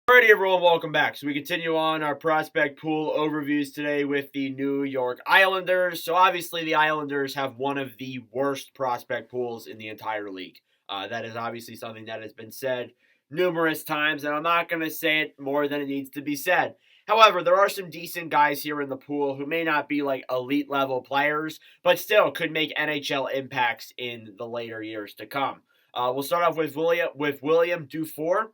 Alrighty, everyone, welcome back. So we continue on our prospect pool overviews today with the New York Islanders. So obviously, the Islanders have one of the worst prospect pools in the entire league. That is obviously something that has been said numerous times, and I'm not going to say it more than it needs to be said. However, there are some decent guys here in the pool who may not be like elite level players, but still could make NHL impacts in the later years to come. We'll start off with William Dufour.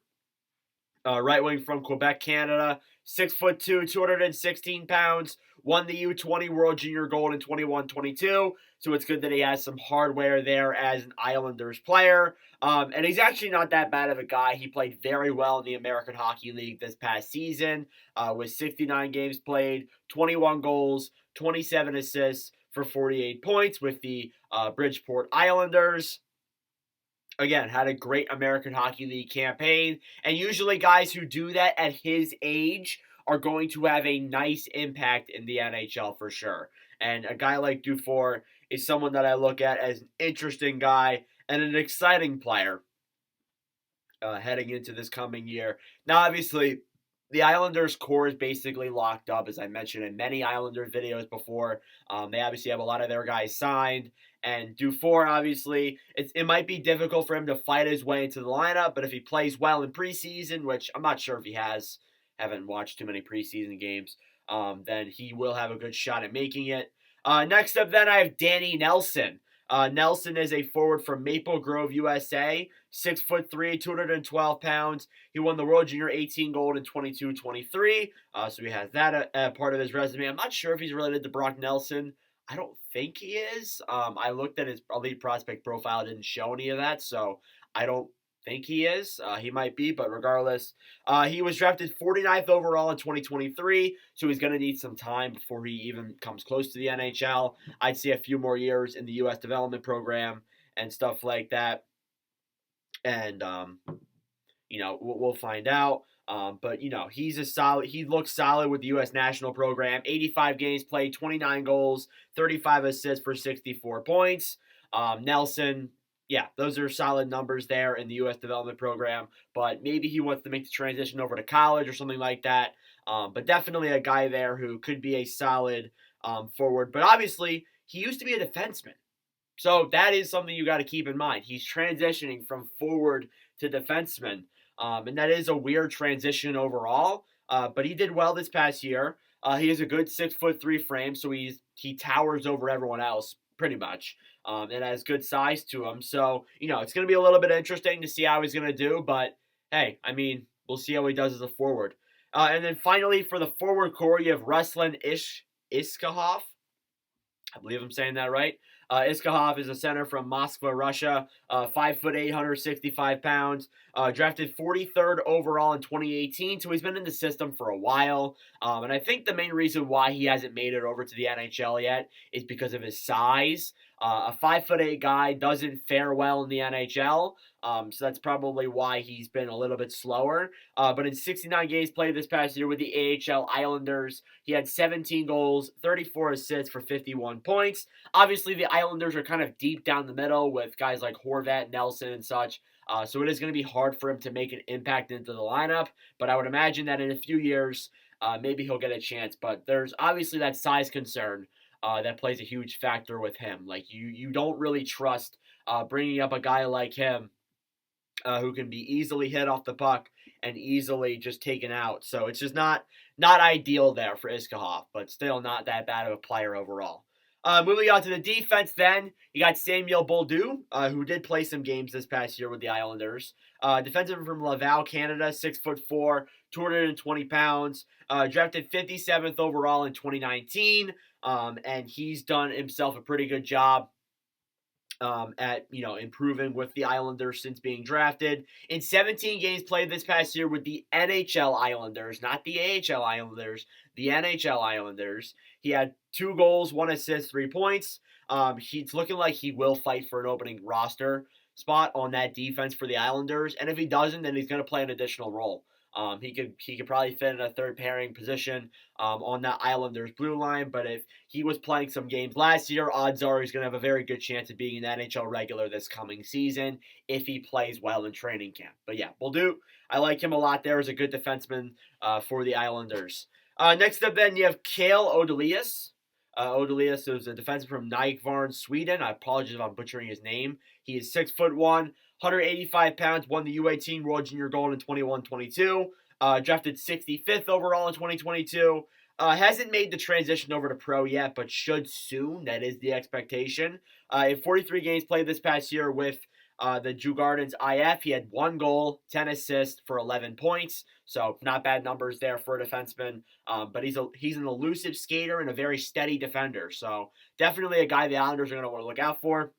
Right wing from Quebec, Canada, 6'2", 216 pounds. Won the U20 World Junior Gold in 21-22. So it's good that he has some hardware there as an Islanders player. And he's actually not that bad of a guy. He played very well in the American Hockey League this past season with 69 games played, 21 goals, 27 assists for 48 points with the Bridgeport Islanders. Again, had a great American Hockey League campaign. And usually guys who do that at his age are going to have a nice impact in the NHL for sure. And a guy like Dufour is someone that I look at as an interesting guy and an exciting player heading into this coming year. Now, obviously, the Islanders' core is basically locked up, as I mentioned in many Islanders videos before. They obviously have a lot of their guys signed. And Dufour, obviously, it might be difficult for him to fight his way into the lineup, but if he plays well in preseason, which I'm not sure if he has, haven't watched too many preseason games, then he will have a good shot at making it. Next up, then, I have Danny Nelson. Nelson is a forward from Maple Grove, USA, 6'3", 212 pounds. He won the World Junior 18 gold in 22-23, so he has that part of his resume. I'm not sure if he's related to Brock Nelson. I don't think he is. I looked at his elite prospect profile, it didn't show any of that, so I don't think he is. He might be, but regardless, he was drafted 49th overall in 2023, so he's going to need some time before he even comes close to the NHL. I'd see a few more years in the U.S. development program and stuff like that, and we'll find out. But he's a solid. He looks solid with the U.S. national program. 85 games played, 29 goals, 35 assists for 64 points. Nelson, yeah, those are solid numbers there in the U.S. development program. But maybe he wants to make the transition over to college or something like that. But definitely a guy there who could be a solid forward. But obviously, he used to be a defenseman. So that is something you got to keep in mind. He's transitioning from forward to defenseman. And that is a weird transition overall. But he did well this past year. He has a good 6'3" frame, so he towers over everyone else pretty much. And has good size to him. So, it's going to be a little bit interesting to see how he's going to do. But, hey, I mean, we'll see how he does as a forward. And then finally, for the forward core, you have Ruslan Iskhakov. I believe I'm saying that right. Iskhakov is a center from Moscow, Russia. 5'8", 165 pounds. Drafted 43rd overall in 2018, so he's been in the system for a while. And I think the main reason why he hasn't made it over to the NHL yet is because of his size. A 5'8" guy doesn't fare well in the NHL, so that's probably why he's been a little bit slower. But in 69 games played this past year with the AHL Islanders, he had 17 goals, 34 assists for 51 points. Obviously, the Islanders are kind of deep down the middle with guys like Horvat, Nelson, and such. So it is going to be hard for him to make an impact into the lineup. But I would imagine that in a few years, maybe he'll get a chance. But there's obviously that size concern that plays a huge factor with him. Like, you don't really trust bringing up a guy like him who can be easily hit off the puck and easily just taken out. So it's just not ideal there for Iskhakov, but still not that bad of a player overall. Moving on to the defense then, you got Samuel Bolduc, who did play some games this past year with the Islanders. Defenseman from Laval, Canada, 6'4", 220 pounds. Drafted 57th overall in 2019, and he's done himself a pretty good job at improving with the Islanders since being drafted. In 17 games played this past year with the NHL Islanders, not the AHL Islanders, the NHL Islanders, he had 2 goals, 1 assist, 3 points. He's looking like he will fight for an opening roster spot on that defense for the Islanders, and if he doesn't, then he's going to play an additional role. He could probably fit in a third pairing position on that Islanders blue line. But if he was playing some games last year, odds are he's going to have a very good chance of being an NHL regular this coming season if he plays well in training camp. But yeah, Bolduc, I like him a lot there as a good defenseman for the Islanders. Next up, then, you have Cale Odelius. Odelius is a defenseman from Nykvarn, Sweden. I apologize if I'm butchering his name. He is 6'1", 185 pounds, won the U18 World Junior Gold in 21-22. Drafted 65th overall in 2022. Hasn't made the transition over to pro yet, but should soon. That is the expectation. In 43 games played this past year with the Djurgårdens IF, he had 1 goal, 10 assists for 11 points. So not bad numbers there for a defenseman. But he's an elusive skater and a very steady defender. So definitely a guy the Islanders are going to want to look out for.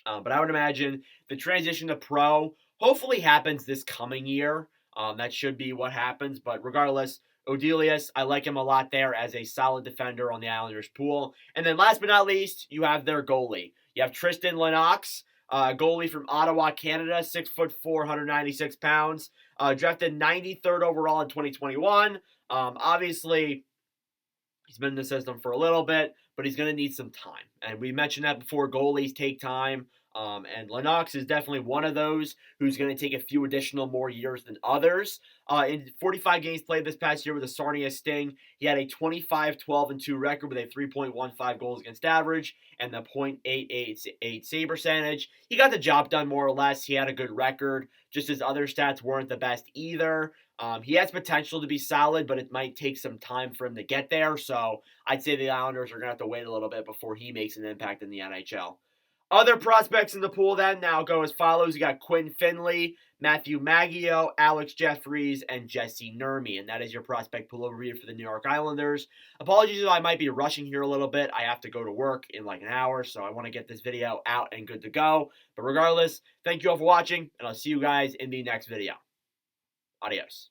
But I would imagine the transition to pro hopefully happens this coming year. That should be what happens. But regardless, Odelius, I like him a lot there as a solid defender on the Islanders pool. And then last but not least, you have their goalie. You have Tristan Lennox, goalie from Ottawa, Canada, 6'4", 196 pounds. Drafted 93rd overall in 2021. Obviously, he's been in the system for a little bit, but he's going to need some time. And we mentioned that before, goalies take time. And Lennox is definitely one of those who's going to take a few additional more years than others. In 45 games played this past year with the Sarnia Sting, he had a 25-12-2 record with a 3.15 goals against average and the .888 save percentage. He got the job done more or less. He had a good record, just his other stats weren't the best either. He has potential to be solid, but it might take some time for him to get there. So I'd say the Islanders are going to have to wait a little bit before he makes an impact in the NHL. Other prospects in the pool then now go as follows. You got Quinn Finley, Matthew Maggio, Alex Jeffries, and Jesse Nurmi. And that is your prospect pool overview for the New York Islanders. Apologies if I might be rushing here a little bit. I have to go to work in like an hour, so I want to get this video out and good to go. But regardless, thank you all for watching, and I'll see you guys in the next video. Adios.